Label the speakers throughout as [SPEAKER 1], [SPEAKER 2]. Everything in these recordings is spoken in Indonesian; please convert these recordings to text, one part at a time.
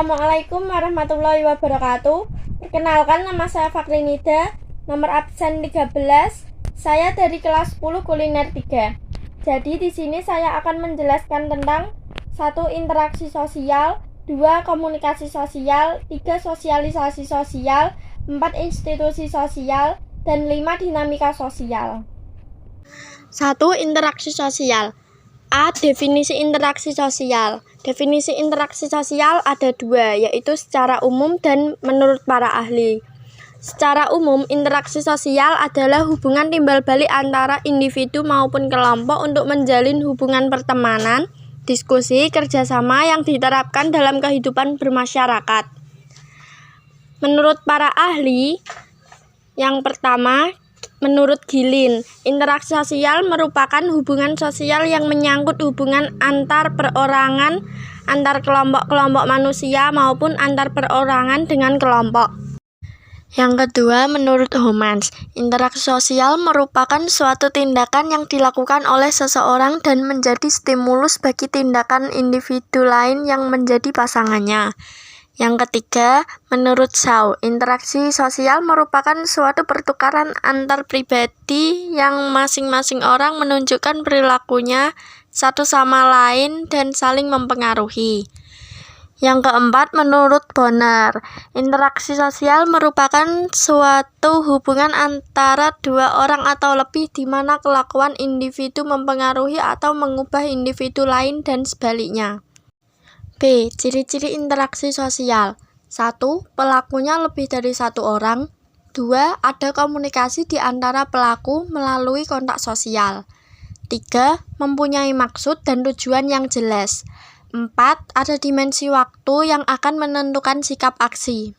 [SPEAKER 1] Assalamualaikum warahmatullahi wabarakatuh. Perkenalkan, nama saya Fakrinida, nomor absen 13. Saya dari kelas 10 kuliner 3. Jadi di sini saya akan menjelaskan tentang 1. Interaksi sosial, 2. Komunikasi sosial, 3. Sosialisasi sosial, 4. Institusi sosial, dan 5. Dinamika sosial. 1. Interaksi sosial. A. Definisi interaksi sosial. Definisi interaksi sosial ada dua, yaitu secara umum dan menurut para ahli. Secara umum, interaksi sosial adalah hubungan timbal balik antara individu maupun kelompok untuk menjalin hubungan pertemanan, diskusi, kerjasama yang diterapkan dalam kehidupan bermasyarakat. Menurut para ahli, yang pertama, menurut Gilin, interaksi sosial merupakan hubungan sosial yang menyangkut hubungan antar perorangan, antar kelompok-kelompok manusia maupun antar perorangan dengan kelompok. Yang kedua, menurut Homans, interaksi sosial merupakan suatu tindakan yang dilakukan oleh seseorang dan menjadi stimulus bagi tindakan individu lain yang menjadi pasangannya. Yang ketiga, menurut Shaw, interaksi sosial merupakan suatu pertukaran antar pribadi yang masing-masing orang menunjukkan perilakunya satu sama lain dan saling mempengaruhi. Yang keempat, menurut Bonner, interaksi sosial merupakan suatu hubungan antara dua orang atau lebih di mana kelakuan individu mempengaruhi atau mengubah individu lain dan sebaliknya. B. Ciri-ciri interaksi sosial. 1. Pelakunya lebih dari satu orang. 2. Ada komunikasi di antara pelaku melalui kontak sosial. 3. Mempunyai maksud dan tujuan yang jelas. 4. Ada dimensi waktu yang akan menentukan sikap aksi.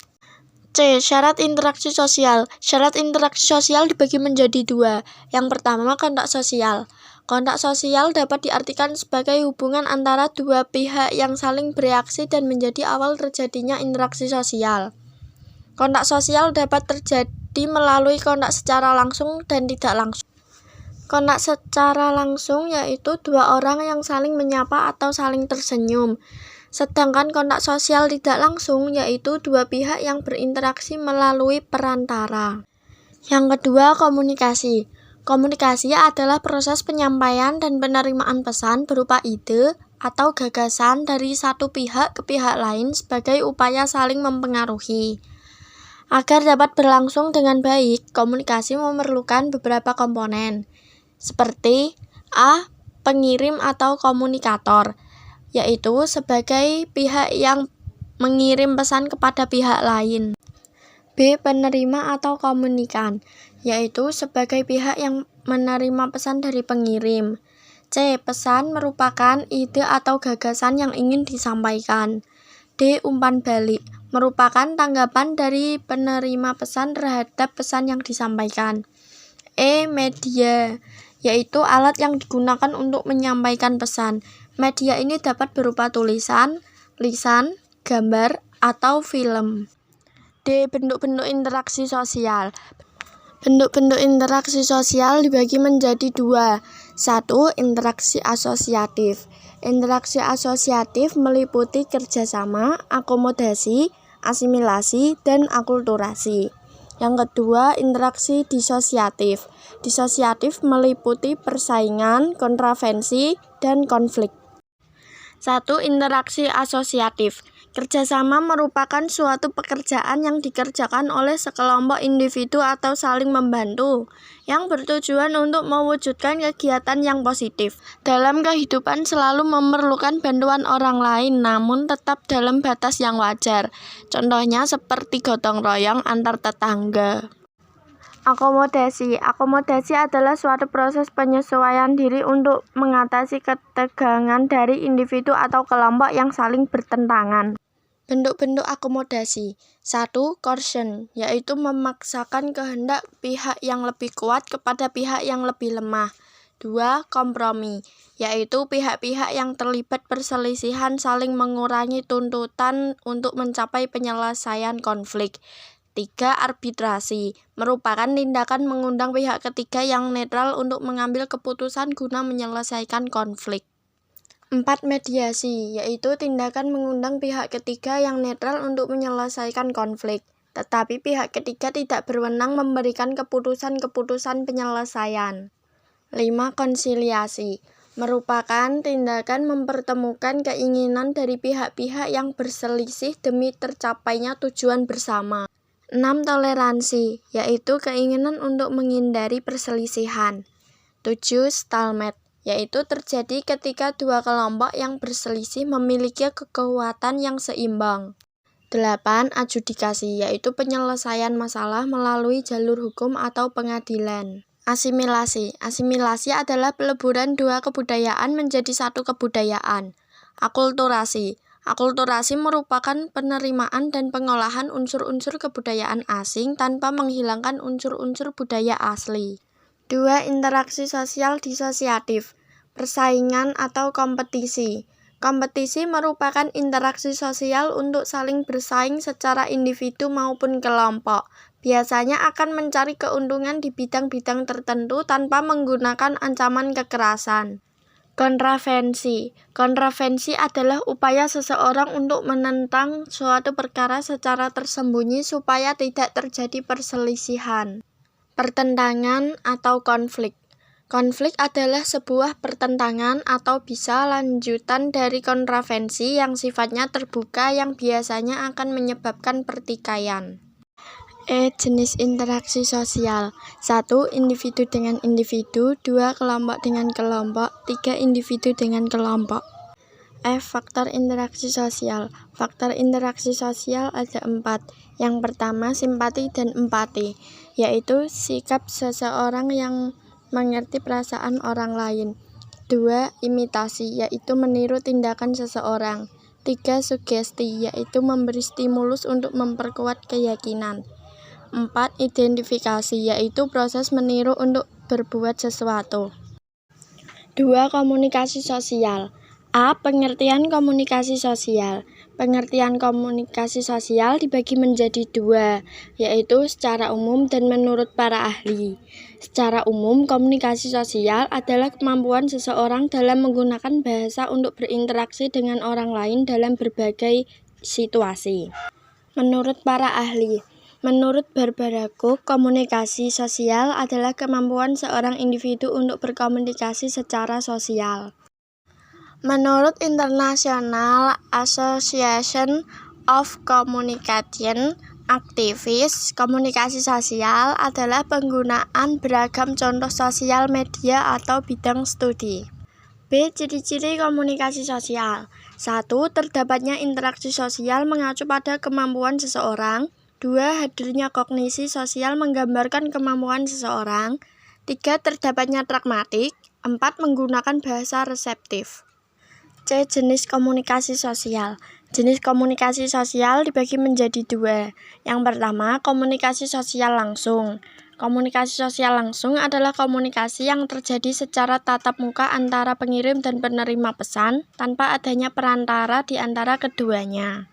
[SPEAKER 1] C. Syarat interaksi sosial. Syarat interaksi sosial dibagi menjadi dua. Yang pertama, kontak sosial. Kontak sosial dapat diartikan sebagai hubungan antara dua pihak yang saling bereaksi dan menjadi awal terjadinya interaksi sosial. Kontak sosial dapat terjadi melalui kontak secara langsung dan tidak langsung. Kontak secara langsung yaitu dua orang yang saling menyapa atau saling tersenyum. Sedangkan kontak sosial tidak langsung yaitu dua pihak yang berinteraksi melalui perantara. Yang kedua, komunikasi. Komunikasi adalah proses penyampaian dan penerimaan pesan berupa ide atau gagasan dari satu pihak ke pihak lain sebagai upaya saling mempengaruhi. Agar dapat berlangsung dengan baik, komunikasi memerlukan beberapa komponen, seperti A. Pengirim atau komunikator, yaitu sebagai pihak yang mengirim pesan kepada pihak lain. B. Penerima atau komunikan, yaitu sebagai pihak yang menerima pesan dari pengirim. C. Pesan merupakan ide atau gagasan yang ingin disampaikan. D. Umpan balik, merupakan tanggapan dari penerima pesan terhadap pesan yang disampaikan. E. Media, yaitu alat yang digunakan untuk menyampaikan pesan. Media ini dapat berupa tulisan, lisan, gambar, atau film. D. Bentuk-bentuk interaksi sosial. Bentuk-bentuk interaksi sosial dibagi menjadi dua. 1. Interaksi asosiatif. Interaksi asosiatif meliputi kerjasama, akomodasi, asimilasi, dan akulturasi. Yang kedua, interaksi disosiatif. Disosiatif meliputi persaingan, kontravensi, dan konflik. 1. Interaksi asosiatif. Kerjasama merupakan suatu pekerjaan yang dikerjakan oleh sekelompok individu atau saling membantu, yang bertujuan untuk mewujudkan kegiatan yang positif. Dalam kehidupan selalu memerlukan bantuan orang lain, namun tetap dalam batas yang wajar. Contohnya seperti gotong royong antar tetangga. Akomodasi. Akomodasi adalah suatu proses penyesuaian diri untuk mengatasi ketegangan dari individu atau kelompok yang saling bertentangan. Bentuk-bentuk akomodasi. 1. Coercion, yaitu memaksakan kehendak pihak yang lebih kuat kepada pihak yang lebih lemah. 2. Kompromi, yaitu pihak-pihak yang terlibat perselisihan saling mengurangi tuntutan untuk mencapai penyelesaian konflik. 3. Arbitrasi, merupakan tindakan mengundang pihak ketiga yang netral untuk mengambil keputusan guna menyelesaikan konflik. 4. Mediasi, yaitu tindakan mengundang pihak ketiga yang netral untuk menyelesaikan konflik, tetapi pihak ketiga tidak berwenang memberikan keputusan-keputusan penyelesaian. 5. Konsiliasi, merupakan tindakan mempertemukan keinginan dari pihak-pihak yang berselisih demi tercapainya tujuan bersama. 6. Toleransi, yaitu keinginan untuk menghindari perselisihan. 7. Stalemate, yaitu terjadi ketika dua kelompok yang berselisih memiliki kekuatan yang seimbang. 8. Adjudikasi, yaitu penyelesaian masalah melalui jalur hukum atau pengadilan. Asimilasi, asimilasi adalah peleburan dua kebudayaan menjadi satu kebudayaan. Akulturasi, akulturasi merupakan penerimaan dan pengolahan unsur-unsur kebudayaan asing tanpa menghilangkan unsur-unsur budaya asli. 2. Interaksi sosial disosiatif, persaingan atau kompetisi. Kompetisi merupakan interaksi sosial untuk saling bersaing secara individu maupun kelompok. Biasanya akan mencari keuntungan di bidang-bidang tertentu tanpa menggunakan ancaman kekerasan. Kontravensi, kontravensi adalah upaya seseorang untuk menentang suatu perkara secara tersembunyi supaya tidak terjadi perselisihan. Pertentangan atau konflik. Konflik adalah sebuah pertentangan atau bisa lanjutan dari kontravensi yang sifatnya terbuka yang biasanya akan menyebabkan pertikaian. Jenis interaksi sosial. 1. Individu dengan individu. 2. Kelompok dengan kelompok. 3. Individu dengan kelompok. Faktor interaksi sosial. Faktor interaksi sosial ada 4. Yang pertama, simpati dan empati, yaitu sikap seseorang yang mengerti perasaan orang lain. 2. Imitasi, yaitu meniru tindakan seseorang. 3. Sugesti, yaitu memberi stimulus untuk memperkuat keyakinan. 4. Identifikasi, yaitu proses meniru untuk berbuat sesuatu. 2. Komunikasi sosial. A. Pengertian komunikasi sosial. Pengertian komunikasi sosial dibagi menjadi 2, yaitu secara umum dan menurut para ahli. Secara umum, komunikasi sosial adalah kemampuan seseorang dalam menggunakan bahasa untuk berinteraksi dengan orang lain dalam berbagai situasi. Menurut para ahli, menurut Barbara Cook, komunikasi sosial adalah kemampuan seorang individu untuk berkomunikasi secara sosial. Menurut International Association of Communication Activists, komunikasi sosial adalah penggunaan beragam contoh sosial media atau bidang studi. B. Ciri-ciri komunikasi sosial. 1. Terdapatnya interaksi sosial mengacu pada kemampuan seseorang. 2. Hadirnya kognisi sosial menggambarkan kemampuan seseorang. 3. Terdapatnya pragmatik. 4. Menggunakan bahasa reseptif. C. Jenis komunikasi sosial. Jenis komunikasi sosial dibagi menjadi 2. Yang pertama, komunikasi sosial langsung. Komunikasi sosial langsung adalah komunikasi yang terjadi secara tatap muka antara pengirim dan penerima pesan tanpa adanya perantara di antara keduanya.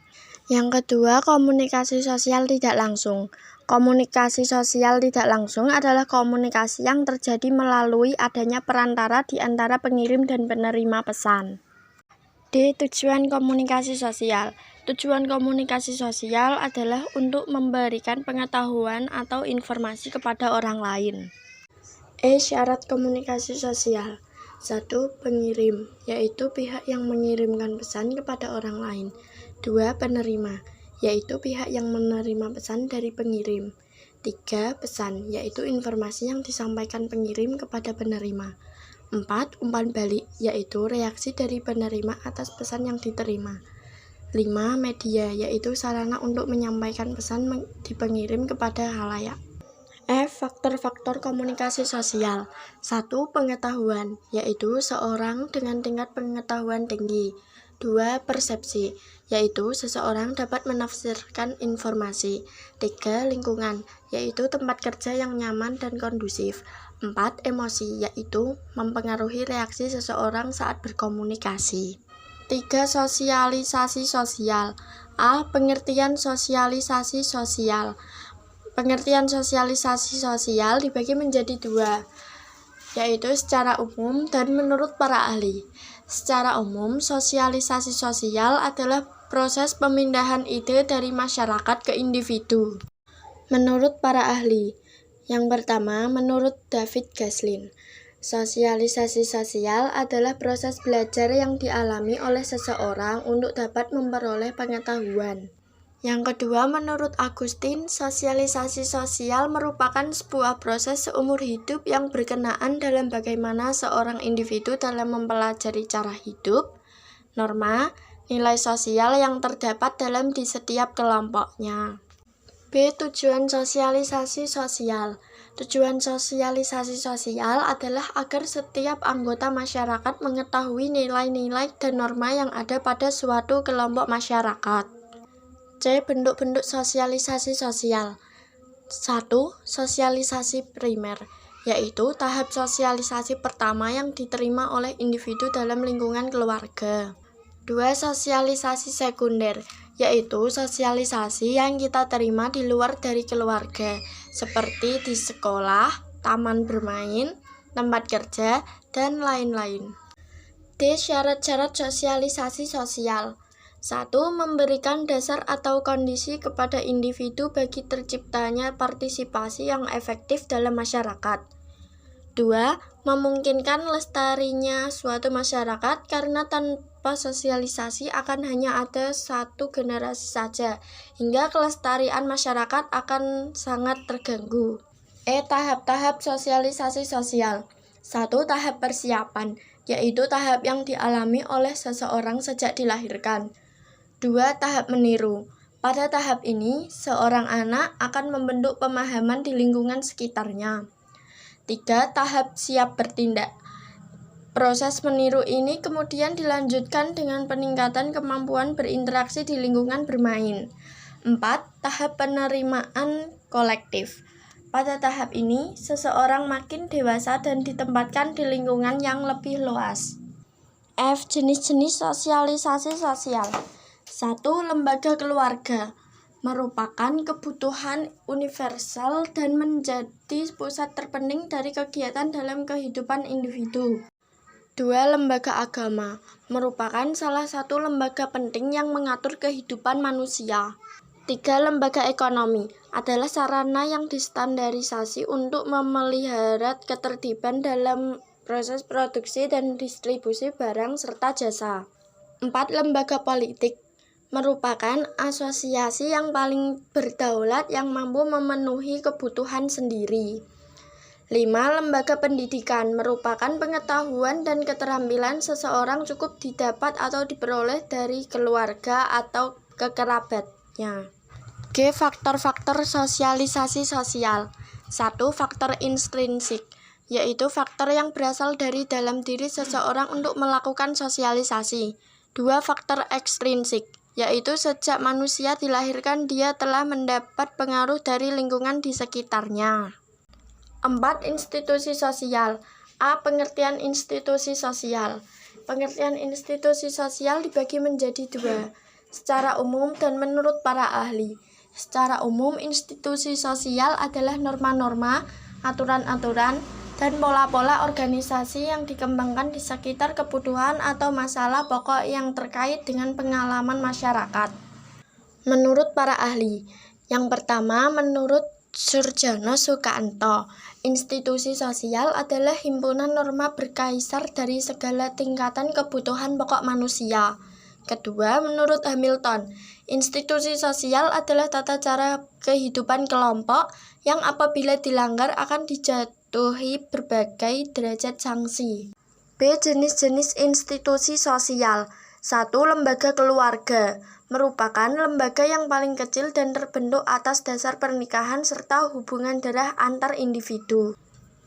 [SPEAKER 1] Yang kedua, komunikasi sosial tidak langsung. Komunikasi sosial tidak langsung adalah komunikasi yang terjadi melalui adanya perantara di antara pengirim dan penerima pesan. D. Tujuan komunikasi sosial. Tujuan komunikasi sosial adalah untuk memberikan pengetahuan atau informasi kepada orang lain. Syarat komunikasi sosial. 1. Pengirim, yaitu pihak yang mengirimkan pesan kepada orang lain. 2. Penerima, yaitu pihak yang menerima pesan dari pengirim. 3. Pesan, yaitu informasi yang disampaikan pengirim kepada penerima. 4. Umpan balik, yaitu reaksi dari penerima atas pesan yang diterima. 5. Media, yaitu sarana untuk menyampaikan pesan di pengirim kepada khalayak. Faktor-faktor komunikasi sosial. 1. Pengetahuan, yaitu seorang dengan tingkat pengetahuan tinggi. 2. Persepsi, yaitu seseorang dapat menafsirkan informasi. 3. Lingkungan, yaitu tempat kerja yang nyaman dan kondusif. 4. Emosi, yaitu mempengaruhi reaksi seseorang saat berkomunikasi. 3. Sosialisasi sosial. A. Pengertian sosialisasi sosial. Pengertian sosialisasi sosial dibagi menjadi 2, yaitu secara umum dan menurut para ahli. Secara umum, sosialisasi sosial adalah proses pemindahan ide dari masyarakat ke individu. Menurut para ahli, yang pertama, menurut David Gaslin, sosialisasi sosial adalah proses belajar yang dialami oleh seseorang untuk dapat memperoleh pengetahuan. Yang kedua, menurut Agustin, sosialisasi sosial merupakan sebuah proses seumur hidup yang berkenaan dalam bagaimana seorang individu dalam mempelajari cara hidup, norma, nilai sosial yang terdapat dalam di setiap kelompoknya. B. Tujuan sosialisasi sosial. Tujuan sosialisasi sosial adalah agar setiap anggota masyarakat mengetahui nilai-nilai dan norma yang ada pada suatu kelompok masyarakat. C. Bentuk-bentuk sosialisasi sosial. 1. Sosialisasi primer, yaitu tahap sosialisasi pertama yang diterima oleh individu dalam lingkungan keluarga. 2. Sosialisasi sekunder, yaitu sosialisasi yang kita terima di luar dari keluarga, seperti di sekolah, taman bermain, tempat kerja, dan lain-lain. D. Syarat-syarat sosialisasi sosial. 1. Memberikan dasar atau kondisi kepada individu bagi terciptanya partisipasi yang efektif dalam masyarakat. 2. Memungkinkan lestarinya suatu masyarakat karena tanpa sosialisasi akan hanya ada satu generasi saja, hingga kelestarian masyarakat akan sangat terganggu. Tahap-tahap sosialisasi sosial. 1. Tahap persiapan, yaitu tahap yang dialami oleh seseorang sejak dilahirkan. 2. Tahap meniru. Pada tahap ini, seorang anak akan membentuk pemahaman di lingkungan sekitarnya. 3. Tahap siap bertindak. Proses meniru ini kemudian dilanjutkan dengan peningkatan kemampuan berinteraksi di lingkungan bermain. 4. Tahap penerimaan kolektif. Pada tahap ini, seseorang makin dewasa dan ditempatkan di lingkungan yang lebih luas. F. Jenis-jenis sosialisasi sosial. 1. Lembaga keluarga merupakan kebutuhan universal dan menjadi pusat terpenting dari kegiatan dalam kehidupan individu. 2. Lembaga agama merupakan salah satu lembaga penting yang mengatur kehidupan manusia. 3. Lembaga ekonomi adalah sarana yang distandarisasi untuk memelihara ketertiban dalam proses produksi dan distribusi barang serta jasa. 4. Lembaga politik merupakan asosiasi yang paling berdaulat yang mampu memenuhi kebutuhan sendiri. 5. Lembaga pendidikan merupakan pengetahuan dan keterampilan seseorang cukup didapat atau diperoleh dari keluarga atau kekerabatnya. G. Faktor-faktor sosialisasi sosial. 1. Faktor intrinsik, yaitu faktor yang berasal dari dalam diri seseorang untuk melakukan sosialisasi. 2. Faktor ekstrinsik, yaitu sejak manusia dilahirkan dia telah mendapat pengaruh dari lingkungan di sekitarnya. 4. Institusi sosial. A. Pengertian institusi sosial. Pengertian institusi sosial dibagi menjadi dua, secara umum dan menurut para ahli. Secara umum, institusi sosial adalah norma-norma, aturan-aturan, dan pola-pola organisasi yang dikembangkan di sekitar kebutuhan atau masalah pokok yang terkait dengan pengalaman masyarakat. Menurut para ahli, yang pertama menurut Surjono Sukanto, institusi sosial adalah himpunan norma berkaisar dari segala tingkatan kebutuhan pokok manusia. Kedua, menurut Hamilton, institusi sosial adalah tata cara kehidupan kelompok yang apabila dilanggar akan dijatuhi berbagai derajat sanksi. B. Jenis-jenis institusi sosial. 1. Lembaga keluarga merupakan lembaga yang paling kecil dan terbentuk atas dasar pernikahan serta hubungan darah antar individu.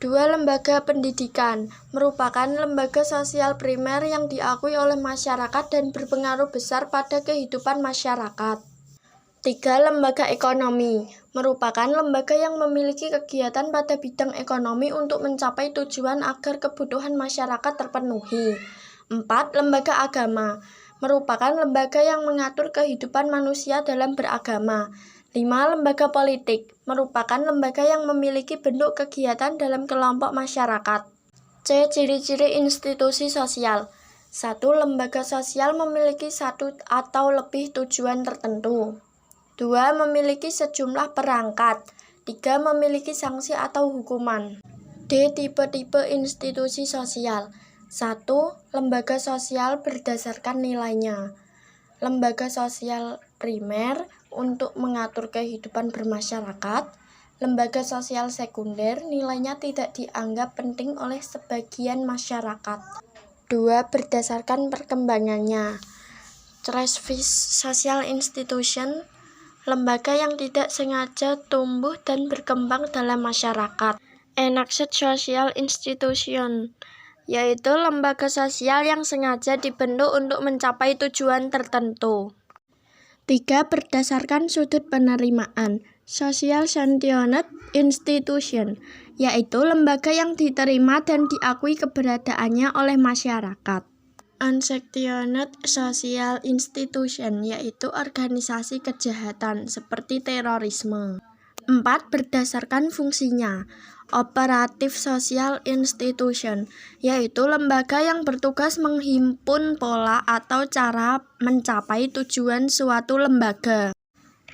[SPEAKER 1] 2. Lembaga pendidikan merupakan lembaga sosial primer yang diakui oleh masyarakat dan berpengaruh besar pada kehidupan masyarakat. 3. Lembaga ekonomi merupakan lembaga yang memiliki kegiatan pada bidang ekonomi untuk mencapai tujuan agar kebutuhan masyarakat terpenuhi. 4. Lembaga agama merupakan lembaga yang mengatur kehidupan manusia dalam beragama. 5. Lembaga politik merupakan lembaga yang memiliki bentuk kegiatan dalam kelompok masyarakat. C. Ciri-ciri institusi sosial. 1. Lembaga sosial memiliki satu atau lebih tujuan tertentu. 2. Memiliki sejumlah perangkat. 3. Memiliki sanksi atau hukuman. D. Tipe-tipe institusi sosial. 1. Lembaga sosial berdasarkan nilainya. Lembaga sosial primer untuk mengatur kehidupan bermasyarakat. Lembaga sosial sekunder nilainya tidak dianggap penting oleh sebagian masyarakat. 2. Berdasarkan perkembangannya. Trust social institution, lembaga yang tidak sengaja tumbuh dan berkembang dalam masyarakat. Enacted social institution, yaitu lembaga sosial yang sengaja dibentuk untuk mencapai tujuan tertentu. 3. Berdasarkan sudut penerimaan. Social sanctioned institution, yaitu lembaga yang diterima dan diakui keberadaannya oleh masyarakat. Unsanctioned social institution, yaitu organisasi kejahatan seperti terorisme. 4. Berdasarkan fungsinya. Operative social institution, yaitu lembaga yang bertugas menghimpun pola atau cara mencapai tujuan suatu lembaga.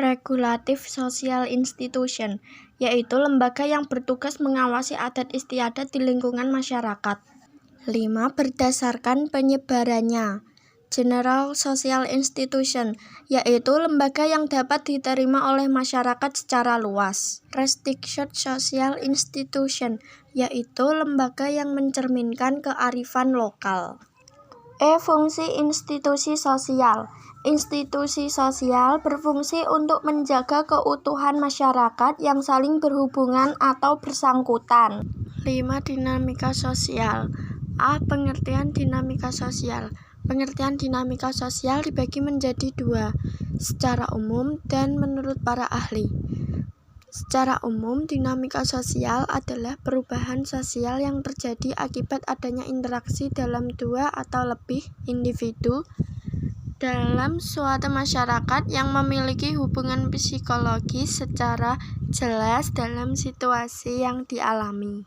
[SPEAKER 1] Regulative social institution, yaitu lembaga yang bertugas mengawasi adat istiadat di lingkungan masyarakat. 5. Berdasarkan penyebarannya. General social institution, yaitu lembaga yang dapat diterima oleh masyarakat secara luas. Restricted social institution, yaitu lembaga yang mencerminkan kearifan lokal. Fungsi institusi sosial. Institusi sosial berfungsi untuk menjaga keutuhan masyarakat yang saling berhubungan atau bersangkutan. 5. Dinamika sosial. A. Pengertian dinamika sosial. Pengertian dinamika sosial dibagi menjadi 2, secara umum dan menurut para ahli. Secara umum, dinamika sosial adalah perubahan sosial yang terjadi akibat adanya interaksi dalam 2 atau lebih individu dalam suatu masyarakat yang memiliki hubungan psikologis secara jelas dalam situasi yang dialami.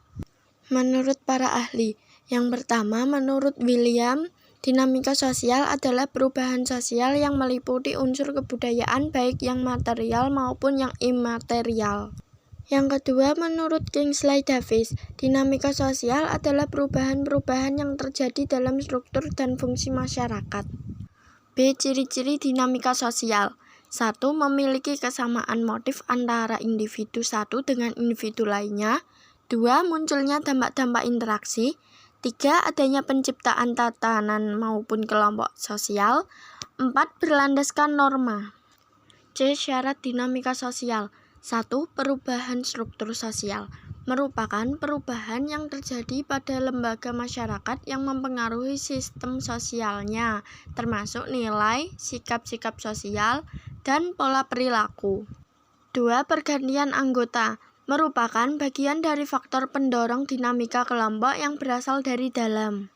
[SPEAKER 1] Menurut para ahli, yang pertama, menurut William, dinamika sosial adalah perubahan sosial yang meliputi unsur kebudayaan baik yang material maupun yang imaterial. Yang kedua, menurut Kingsley Davis, dinamika sosial adalah perubahan-perubahan yang terjadi dalam struktur dan fungsi masyarakat. B. Ciri-ciri dinamika sosial. 1. Memiliki kesamaan motif antara individu satu dengan individu lainnya. 2. Munculnya dampak-dampak interaksi. 3. Adanya penciptaan tatanan maupun kelompok sosial. 4. Berlandaskan norma. C. Syarat dinamika sosial. 1. Perubahan struktur sosial. Merupakan perubahan yang terjadi pada lembaga masyarakat yang mempengaruhi sistem sosialnya, termasuk nilai, sikap-sikap sosial, dan pola perilaku. 2. Pergantian anggota. Merupakan bagian dari faktor pendorong dinamika kelompok yang berasal dari dalam.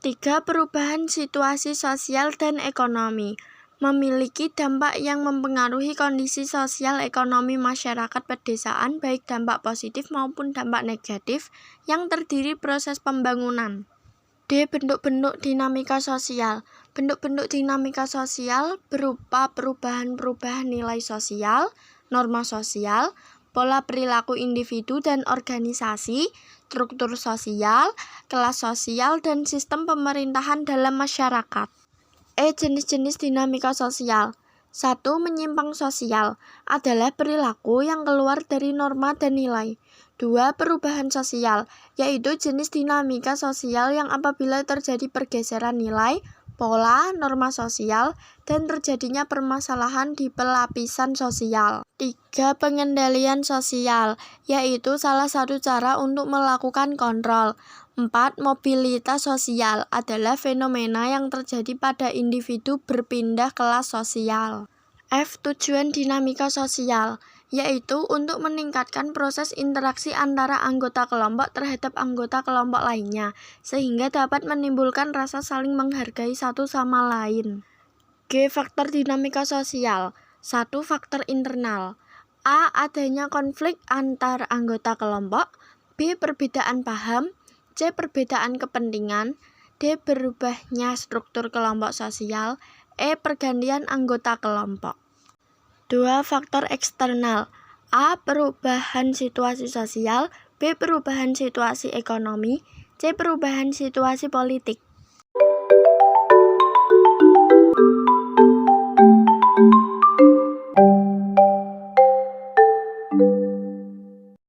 [SPEAKER 1] 3. Perubahan situasi sosial dan ekonomi. Memiliki dampak yang mempengaruhi kondisi sosial ekonomi masyarakat pedesaan baik dampak positif maupun dampak negatif yang terdiri proses pembangunan. D. Bentuk-bentuk dinamika sosial. Bentuk-bentuk dinamika sosial berupa perubahan-perubahan nilai sosial, norma sosial, pola perilaku individu dan organisasi, struktur sosial, kelas sosial, dan sistem pemerintahan dalam masyarakat. Jenis-jenis dinamika sosial. 1. Menyimpang sosial adalah perilaku yang keluar dari norma dan nilai. 2. Perubahan sosial, yaitu jenis dinamika sosial yang apabila terjadi pergeseran nilai, pola, norma sosial, dan terjadinya permasalahan di pelapisan sosial. 3. Pengendalian sosial, yaitu salah satu cara untuk melakukan kontrol. 4. Mobilitas sosial adalah fenomena yang terjadi pada individu berpindah kelas sosial. F. Tujuan dinamika sosial, yaitu untuk meningkatkan proses interaksi antara anggota kelompok terhadap anggota kelompok lainnya, sehingga dapat menimbulkan rasa saling menghargai satu sama lain. G. Faktor dinamika sosial. 1. Faktor internal. A. Adanya konflik antar anggota kelompok. B. Perbedaan paham. C. Perbedaan kepentingan. D. Berubahnya struktur kelompok sosial. E. Pergantian anggota kelompok. 2. Faktor eksternal. A. Perubahan situasi sosial. B. Perubahan situasi ekonomi. C. Perubahan situasi politik.